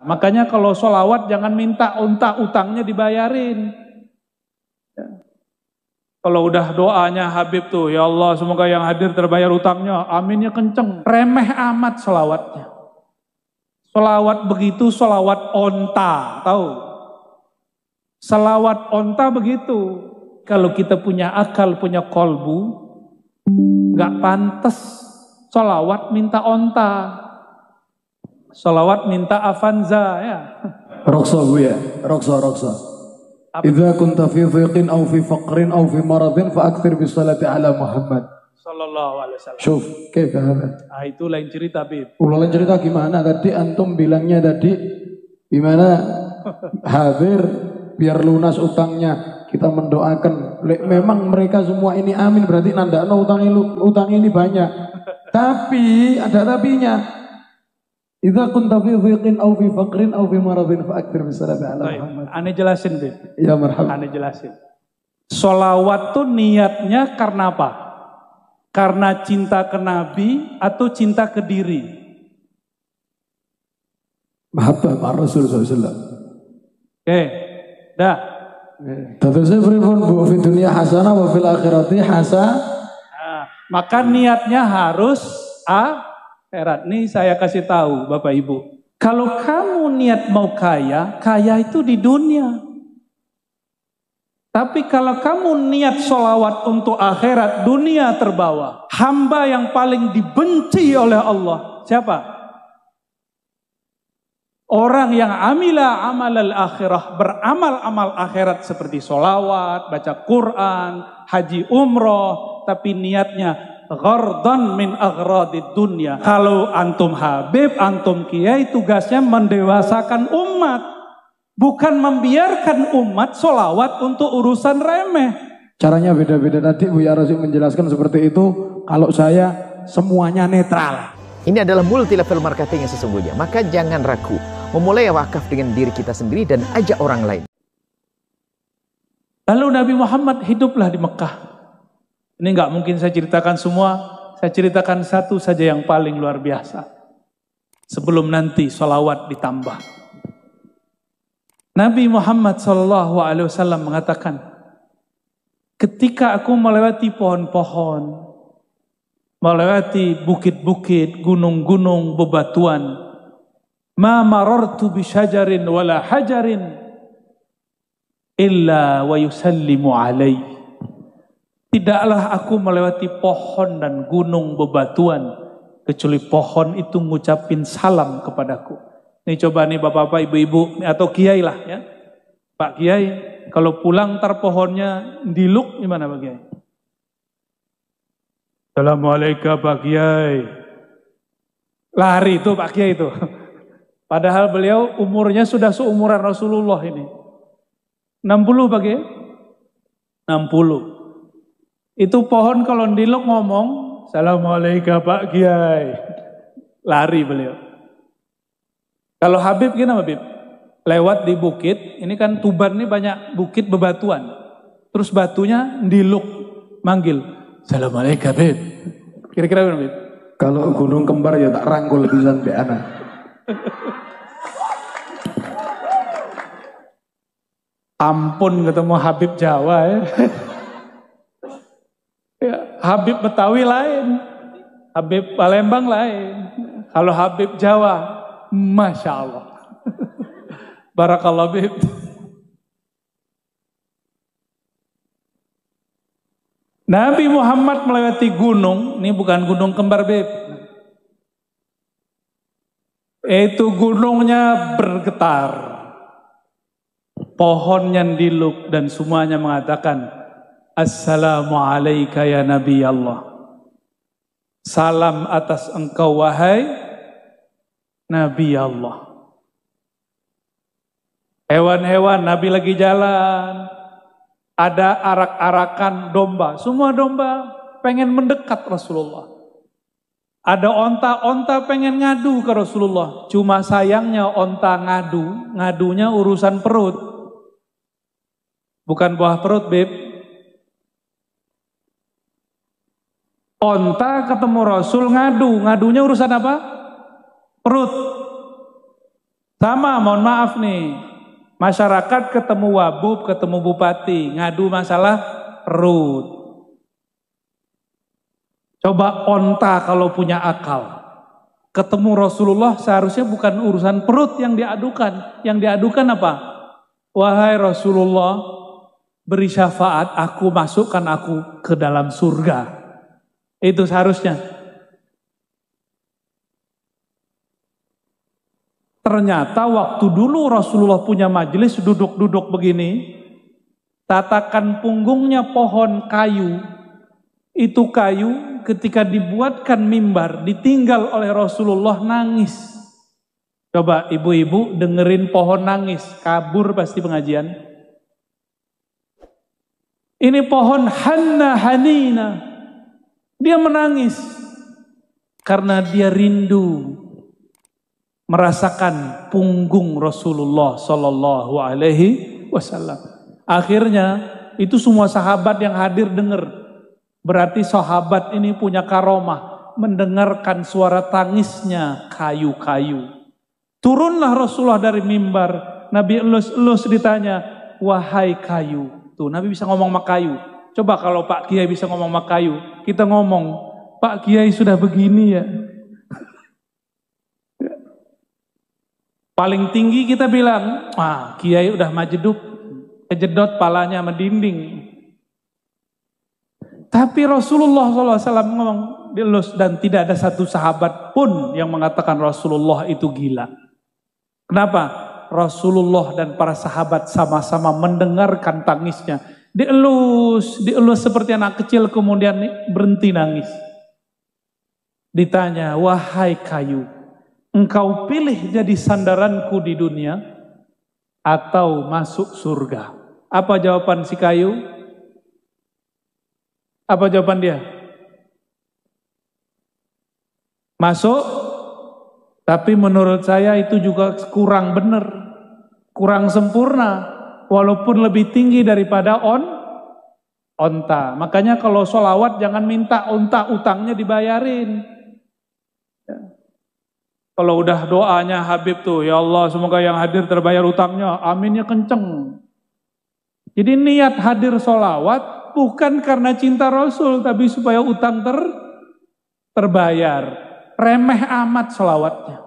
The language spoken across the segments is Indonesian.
Makanya kalau sholawat jangan minta utangnya dibayarin. Ya. Kalau udah doanya Habib tuh, ya Allah semoga yang hadir terbayar utangnya, aminnya kenceng. Remeh amat sholawatnya. Sholawat begitu sholawat onta, tahu? Sholawat onta begitu. Kalau kita punya akal, punya kolbu, nggak pantas sholawat minta onta. Sholawat minta Avanza ya. Roksa bu ya, roksa. Idza kunta fi dhiqin aw fi faqrin aw fi maradin fa akthir bis salati ala Muhammad sallallahu alaihi wasallam. Syuf, kaifa hada? Itu lain cerita, Bib. Lain cerita gimana? Tadi antum bilangnya tadi gimana? Hadir biar lunas utangnya. Kita mendoakan. Memang mereka semua ini amin berarti nandakno utang ini banyak. Tapi ada tapinya. Idza kunta fi dhiqin aw fi faqrin aw fi maradin fa akthir bis salati ala Muhammad. Ane jelasin, Bib. Ya marhaba. Ane jelasin. Sholawat tuh niatnya karena apa? Karena cinta ke Nabi atau cinta ke diri? Mahabbah Pak Rasul SAW. Oke, dah. Terusnya pripun bu fi dunia hasanah wa fil akhirati hasanah. Nah, maka niatnya harus akhirat. Nih saya kasih tahu Bapak Ibu. Kalau kamu niat mau kaya, kaya itu di dunia. Tapi kalau kamu niat sholawat untuk akhirat, dunia terbawa. Hamba yang paling dibenci oleh Allah, siapa? Orang yang amila amal al-akhirah, beramal amal akhirat seperti sholawat, baca Quran, haji umroh, tapi niatnya ghardan min aghradid dunya. Kalau antum Habib, antum Kiai, tugasnya mendewasakan umat, bukan membiarkan umat sholawat untuk urusan remeh. Caranya beda-beda tadi Bu Yarosi menjelaskan seperti itu. Kalau saya semuanya netral. Ini adalah multi level marketing yang sesungguhnya. Maka jangan ragu memulai wakaf dengan diri kita sendiri dan ajak orang lain. Lalu Nabi Muhammad hiduplah di Mekah. Ini nggak mungkin saya ceritakan semua. Saya ceritakan satu saja yang paling luar biasa. Sebelum nanti sholawat ditambah. Nabi Muhammad SAW mengatakan, ketika aku melewati pohon-pohon, melewati bukit-bukit, gunung-gunung, bebatuan, ma marartu bi syajarin wala hajarin illa wa yusallimu alaih. Tidaklah aku melewati pohon dan gunung bebatuan kecuali pohon itu ngucapin salam kepadaku. Nih coba nih bapak-bapak, ibu-ibu atau kiai lah ya. Pak Kiai, kalau pulang ntar pohonnya diluk gimana Pak Kiai? Assalamualaikum Pak Kiai. Lari itu Pak Kiai itu. Padahal beliau umurnya sudah seumuran Rasulullah ini. 60 Pak Kiai? 60. Itu pohon kalau diluk ngomong, Assalamualaikum Pak Kiai. Lari beliau. Kalau Habib gimana Habib? Lewat di bukit, ini kan Tuban ini banyak bukit bebatuan. Terus batunya diluk, manggil. Assalamualaikum Habib. Kira-kira gimana Habib? Kalau gunung kembar ya tak rangkul pisan be anak. Ampun ketemu Habib Jawa ya. Ya, Habib Betawi lain, Habib Palembang lain. Kalau Habib Jawa, Masya Allah. Barakallah Habib. Nabi Muhammad melewati gunung, ini bukan gunung kembar Habib. Itu gunungnya bergetar. Pohonnya diluk dan semuanya mengatakan, Assalamualaikum ya Nabi Allah. Salam atas engkau wahai Nabi Allah. Hewan-hewan Nabi lagi jalan. Ada arak-arakan domba. Semua domba pengen mendekat Rasulullah. Ada onta-onta pengen ngadu ke Rasulullah. Cuma sayangnya onta ngadunya urusan perut. Bukan buah perut, Beb. Onta ketemu Rasul ngadunya urusan apa? Perut. Sama, mohon maaf nih, masyarakat ketemu wabub, ketemu bupati, ngadu masalah perut. Coba onta kalau punya akal. Ketemu Rasulullah seharusnya bukan urusan perut yang diadukan. Yang diadukan apa? Wahai Rasulullah, beri syafaat, aku masukkan aku ke dalam surga. Itu seharusnya. Ternyata waktu dulu Rasulullah punya majelis duduk-duduk begini, tatakan punggungnya pohon kayu. Itu kayu ketika dibuatkan mimbar, ditinggal oleh Rasulullah, nangis. Coba ibu-ibu dengerin pohon nangis, kabur pasti pengajian. Ini pohon Hanna Hanina. Dia menangis karena dia rindu merasakan punggung Rasulullah Sallallahu Alaihi Wasallam. Akhirnya itu semua sahabat yang hadir dengar. Berarti sahabat ini punya karomah, mendengarkan suara tangisnya kayu-kayu. Turunlah Rasulullah dari mimbar, Nabi elus-elus ditanya, wahai kayu. Tuh Nabi bisa ngomong sama kayu. Coba kalau Pak Kiai bisa ngomong sama kayu, kita ngomong, Pak Kiai sudah begini ya. Paling tinggi kita bilang, Kiai udah majeduk, kejedot palanya sama dinding. Tapi Rasulullah SAW ngomong dilus, dan tidak ada satu sahabat pun yang mengatakan Rasulullah itu gila. Kenapa? Rasulullah dan para sahabat sama-sama mendengarkan tangisnya. Dielus seperti anak kecil, kemudian berhenti nangis. Ditanya, wahai kayu, engkau pilih jadi sandaranku di dunia atau masuk surga? Apa jawaban si kayu? Apa jawaban dia? Masuk, tapi menurut saya itu juga kurang benar, kurang sempurna, walaupun lebih tinggi daripada onta. Makanya kalau sholawat jangan minta onta utangnya dibayarin. Kalau udah doanya Habib tuh, ya Allah semoga yang hadir terbayar utangnya, aminnya kenceng. Jadi niat hadir sholawat bukan karena cinta Rasul, tapi supaya utang terbayar. Remeh amat sholawatnya.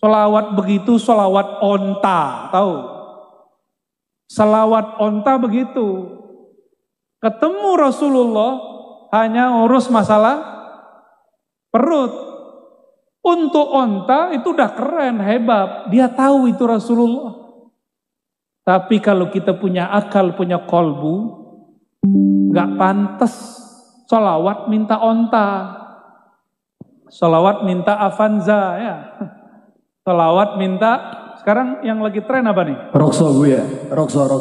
Sholawat begitu, sholawat onta, tahu? Sholawat onta begitu. Ketemu Rasulullah hanya urus masalah perut. Untuk onta itu udah keren, hebat. Dia tahu itu Rasulullah. Tapi kalau kita punya akal, punya kolbu, nggak pantas sholawat minta onta, sholawat minta Avanza ya, sholawat minta, sekarang yang lagi tren apa nih? Roksa bu ya, roksa.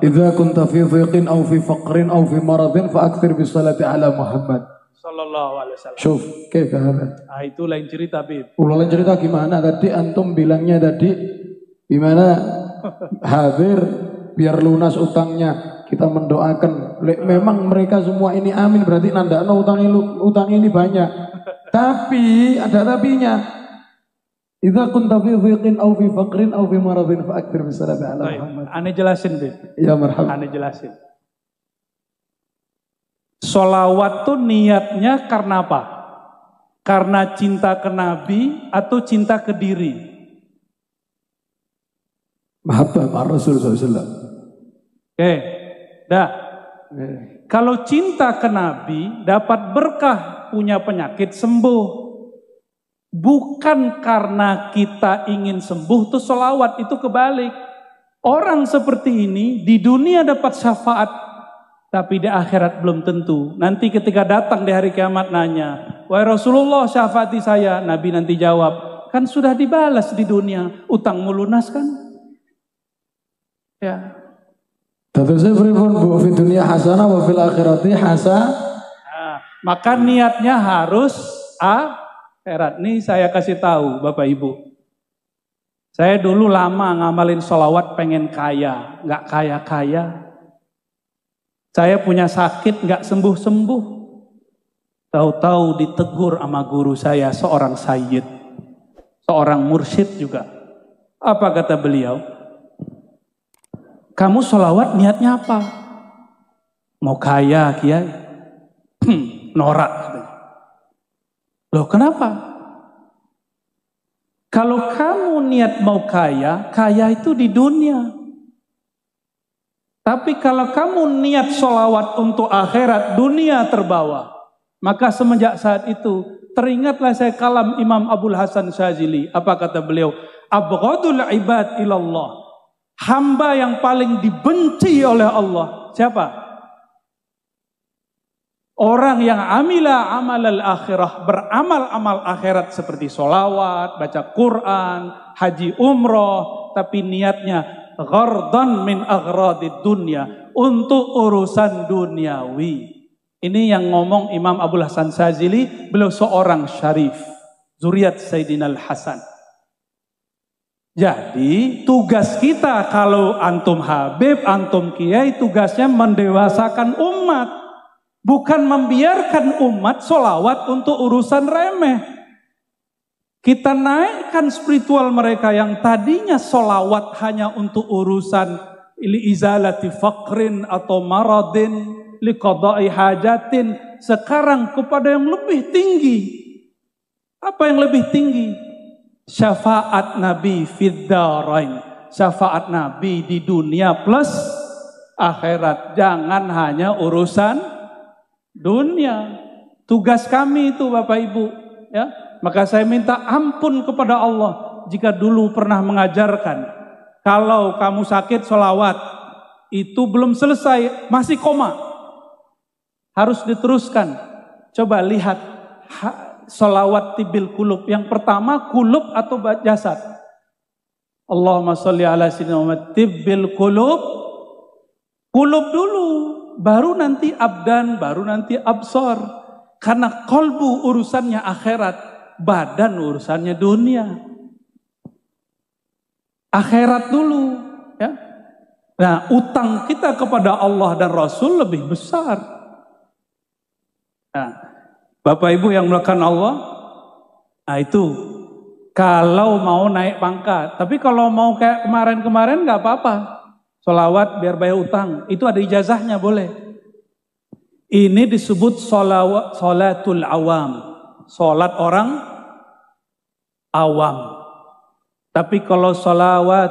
Idza kunta fi dhiqin aw fi faqrin aw fi maradin fa akthir bis salati ala Muhammad sallallahu alaihi wasallam. Syuf, kaifa hada? Itu lain cerita, Bib. Lain cerita gimana? Tadi antum bilangnya tadi gimana? Hadir biar lunas utangnya. Kita mendoakan, memang mereka semua ini amin, berarti nandakno utang ini banyak. Tapi ada tapinya. Idza kunta fi dhiqin aw fi faqrin aw fi maradin fa akthir bis salati ala Muhammad. Ane jelasin, Bib. Ya marhaba. Ane jelasin. Sholawat tuh niatnya karena apa? Karena cinta ke Nabi atau cinta ke diri? Mahabbah ma Rasul sallallahu. Oke. Dah, kalau cinta ke Nabi dapat berkah, punya penyakit sembuh. Bukan karena kita ingin sembuh tuh sholawat, itu kebalik. Orang seperti ini di dunia dapat syafaat, tapi di akhirat belum tentu. Nanti ketika datang di hari kiamat nanya, wahai Rasulullah syafaati saya, Nabi nanti jawab, kan sudah dibalas di dunia, utangmu lunas kan? Ya. Terusnya pripun bu, fi dunia hasanah wa fil akhirati hasanah. Maka niatnya harus akhirat. Nih saya kasih tahu Bapak Ibu. Saya dulu lama ngamalin sholawat pengen kaya, nggak kaya-kaya. Saya punya sakit nggak sembuh-sembuh. Tahu-tahu ditegur sama guru saya, seorang sayyid. seorang mursyid juga. Apa kata beliau? Kamu sholawat niatnya apa? Mau kaya, Kiai? Norak. Loh kenapa? Kalau kamu niat mau kaya, kaya itu di dunia. Tapi kalau kamu niat sholawat untuk akhirat, dunia terbawa. Maka semenjak saat itu, teringatlah saya kalam Imam Abul Hasan Syazili. Apa kata beliau? Abghadul ibad ilallah. Hamba yang paling dibenci oleh Allah. Siapa? Orang yang amila amal al-akhirah. Beramal amal akhirat seperti sholawat, baca Quran, haji umroh. Tapi niatnya ghardan min aghradid dunya. Untuk urusan duniawi. Ini yang ngomong Imam Abul Hasan Syazili. Beliau seorang syarif. Zuriat Sayyidina Al-Hasan. Jadi tugas kita kalau antum Habib, antum Kiai, tugasnya mendewasakan umat. Bukan membiarkan umat sholawat untuk urusan remeh. Kita naikkan spiritual mereka yang tadinya sholawat hanya untuk urusan li izalati faqrin atau maradin, li qada'i hajatin. Sekarang kepada yang lebih tinggi. Apa yang lebih tinggi? Syafaat Nabi fid darain. Syafaat Nabi di dunia plus akhirat. Jangan hanya urusan dunia. Tugas kami itu Bapak Ibu, ya. Maka saya minta ampun kepada Allah jika dulu pernah mengajarkan kalau kamu sakit sholawat itu belum selesai, masih koma, harus diteruskan. Coba lihat sholawat tibil kulub. Yang pertama kulub atau jasad. Allahumma sholli ala sayyidina Muhammad tibil kulub. Kulub dulu, baru nanti abdan, baru nanti absor. Karena kolbu urusannya akhirat, badan urusannya dunia. Akhirat dulu, ya. Nah, utang kita kepada Allah dan Rasul lebih besar. Nah, Bapak Ibu yang melakukan Allah, nah itu kalau mau naik pangkat. Tapi kalau mau kayak kemarin-kemarin nggak apa-apa. Sholawat biar bayar utang, itu ada ijazahnya boleh. Ini disebut sholatul awam, sholat orang awam. Tapi kalau sholawat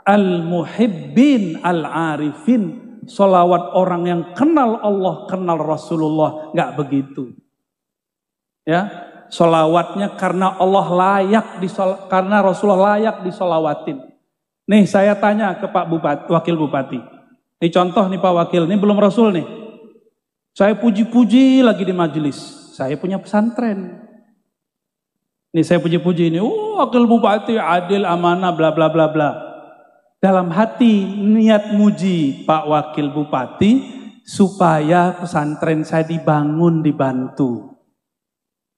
al-muhibbin al-arifin, sholawat orang yang kenal Allah, kenal Rasulullah, nggak begitu. Ya, sholawatnya karena Allah layak karena Rasulullah layak disolawatin. Nih saya tanya ke Pak Bupati, Wakil Bupati. Ini contoh nih Pak Wakil, ini belum Rasul nih. Saya puji-puji lagi di majelis. Saya punya pesantren. Nih saya puji-puji ini, Wakil Bupati adil, amanah, bla bla bla bla. Dalam hati niat muji Pak Wakil Bupati supaya pesantren saya dibangun, dibantu.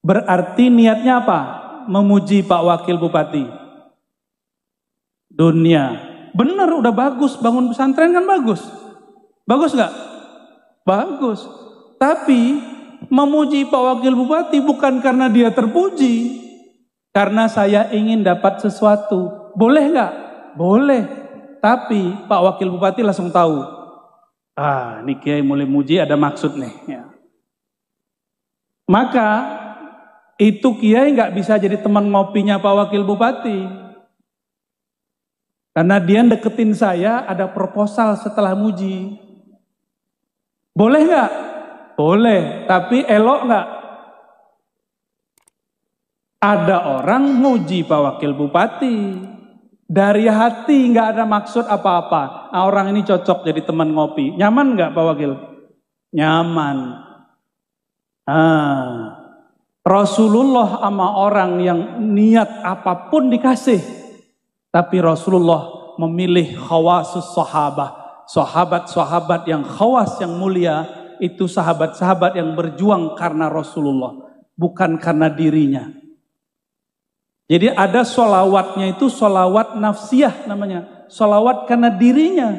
Berarti niatnya apa? Memuji Pak Wakil Bupati. Dunia. Benar, udah bagus. Bangun pesantren kan bagus. Bagus gak? Bagus. Tapi memuji Pak Wakil Bupati bukan karena dia terpuji. Karena saya ingin dapat sesuatu. Boleh gak? Boleh. Tapi Pak Wakil Bupati langsung tahu. Ah, ini Kiai mulai muji ada maksud nih. Ya. Maka itu Kiai nggak bisa jadi teman ngopinya Pak Wakil Bupati. Karena dia deketin saya ada proposal setelah muji. Boleh nggak? Boleh, tapi elok nggak? Ada orang muji Pak Wakil Bupati. Dari hati nggak ada maksud apa-apa. Nah, orang ini cocok jadi teman ngopi. Nyaman nggak Pak Wakil? Nyaman. Rasulullah sama orang yang niat apapun dikasih. Tapi Rasulullah memilih khawasus sahabah. Sahabat-sahabat yang khawas, yang mulia. Itu sahabat-sahabat yang berjuang karena Rasulullah. Bukan karena dirinya. Jadi ada sholawatnya itu sholawat nafsiyah namanya. Sholawat karena dirinya.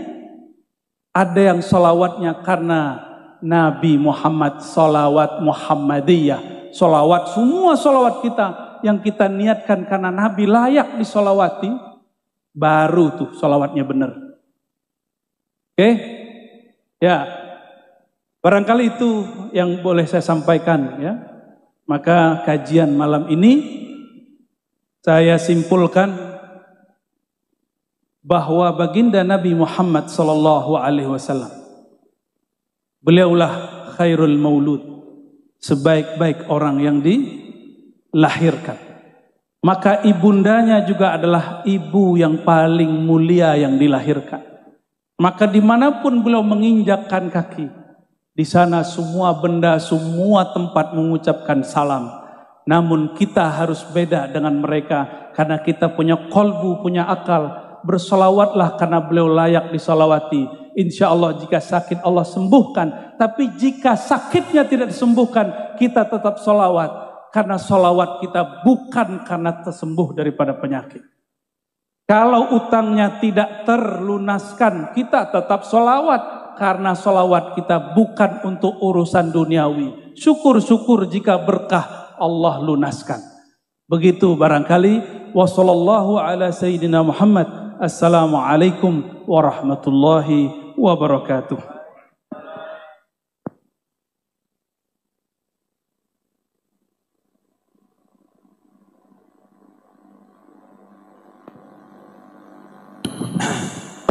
Ada yang sholawatnya karena Nabi Muhammad, sholawat Muhammadiyah. Sholawat, semua sholawat kita yang kita niatkan karena Nabi layak disolawati, baru tuh solawatnya benar. Oke? Ya, barangkali itu yang boleh saya sampaikan ya. Maka kajian malam ini saya simpulkan bahwa baginda Nabi Muhammad SAW, beliaulah khairul maulud, sebaik-baik orang yang dilahirkan. Maka ibundanya juga adalah ibu yang paling mulia yang dilahirkan. Maka dimanapun beliau menginjakkan kaki, di sana semua benda, semua tempat mengucapkan salam. Namun kita harus beda dengan mereka karena kita punya kolbu, punya akal. Bersolawatlah karena beliau layak disolawati. Insya Allah jika sakit Allah sembuhkan. Tapi jika sakitnya tidak disembuhkan, kita tetap solawat. Karena solawat kita bukan karena tersembuh daripada penyakit. Kalau utangnya tidak terlunaskan, kita tetap solawat. Karena solawat kita bukan untuk urusan duniawi. Syukur-syukur jika berkah Allah lunaskan. Begitu barangkali. Wassallallahu ala sayyidina Muhammad. Assalamualaikum warahmatullahi wabarakatuh.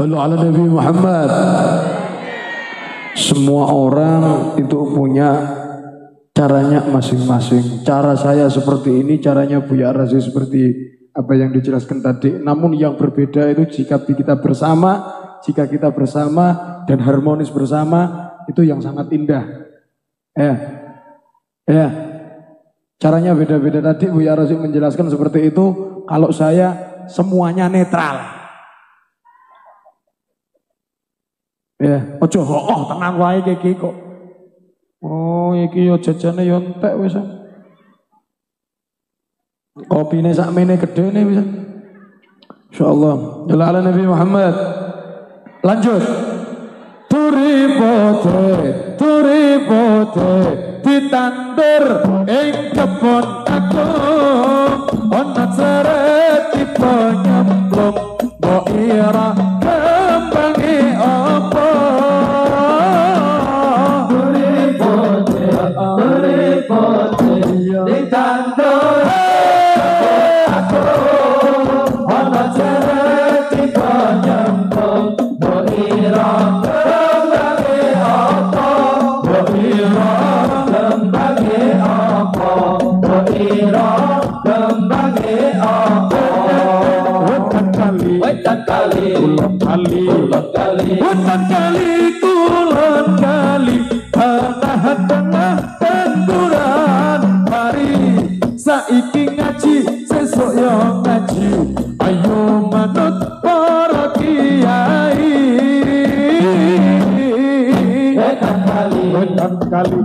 Ala Nabi Muhammad. Semua orang itu punya caranya masing-masing. Cara saya seperti ini, caranya Buya Razi seperti apa yang dijelaskan tadi. Namun yang berbeda itu jika kita bersama dan harmonis bersama, itu yang sangat indah. Ya. Caranya beda-beda tadi. Buya Razi menjelaskan seperti itu. Kalau saya semuanya netral. Ya, ojo tenang wae iki kok. Oh, iki yo jajane yo entek wis. Kopine sakmene gedene wis. Insyaallah. Ya ala Nabi Muhammad. Lanjut. Turi pote ditandur ing kebon agung. Ana seret tipe nyemplung mbok ira kembange apa. Turi pote ditandur ana seret tipe nyemplung mbok ira kembange apa. Mbok ira kembange apa. Mbok ira kembange apa. Wetan kali kulon kali tengah tenduran. Mari saiki ngaji sesuk yo ngaji. Ayo manut para kiai. Wetan kali